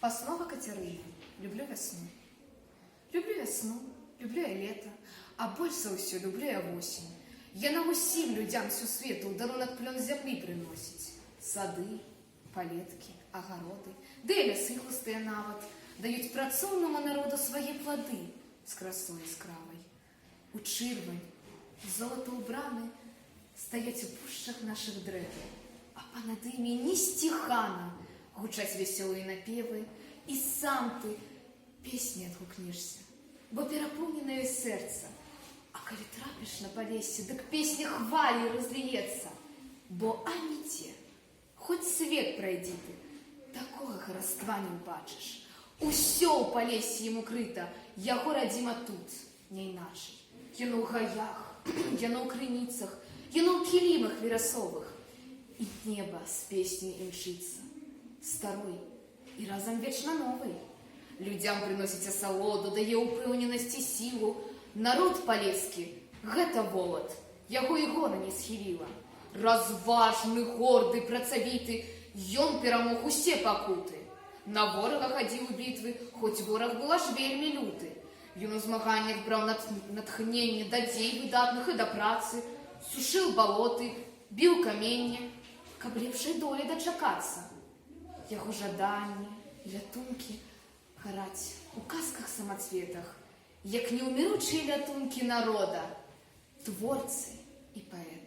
Паснова Кацярына. Люблю вясну. Люблю вясну, люблю я лето, а больш за ўсё люблю я восень. Яна ўсім людзям сусвету ў дарунак плён зямлі прыносіць. Сады, палеткі, агароды, ды і лясы густыя нават даюць працоўнаму народу свае плады з красой яскравай. У чырвань, золата ўбраны, стаяць у пушчах нашых дрэў, а панад імі несціхана гучаць весёлыя напевы, і сам ты песні адгукнешся, бо перапоўненае сэрца. А калі трапіш на палесе, дык песня хвалі разліецца, бо аніце, хоць свет прайдзі ты, такога хараства не ўбачыш. Усё ў палесе ім укрыта, яго радзіма тут, не іначай. Яно ў гаях, яно ў крыніцах, яно ў кілімах верасовых. І неба з песняй імчыцца, старой і разам вечна новай. Людзям прыносіць асалоду, дае ўпэўненасць і сілу. Народ палескі – гэта волат, яго і гора не схіліла. Разважны, горды, працавіты, ён перамог усе пакуты. На ворага хадзіў у бітвы, хоць вораг был аж вельмі люты. Ён у змаганнях браў натхненне да дзей выдатных і да працы, сушыў балоты, біў каменне, каб лепшай долі дачакацца. Яго жаданні, лятункі гараць у казках-самацветах, як неўміручыя лятункі народа, творцы і паэты.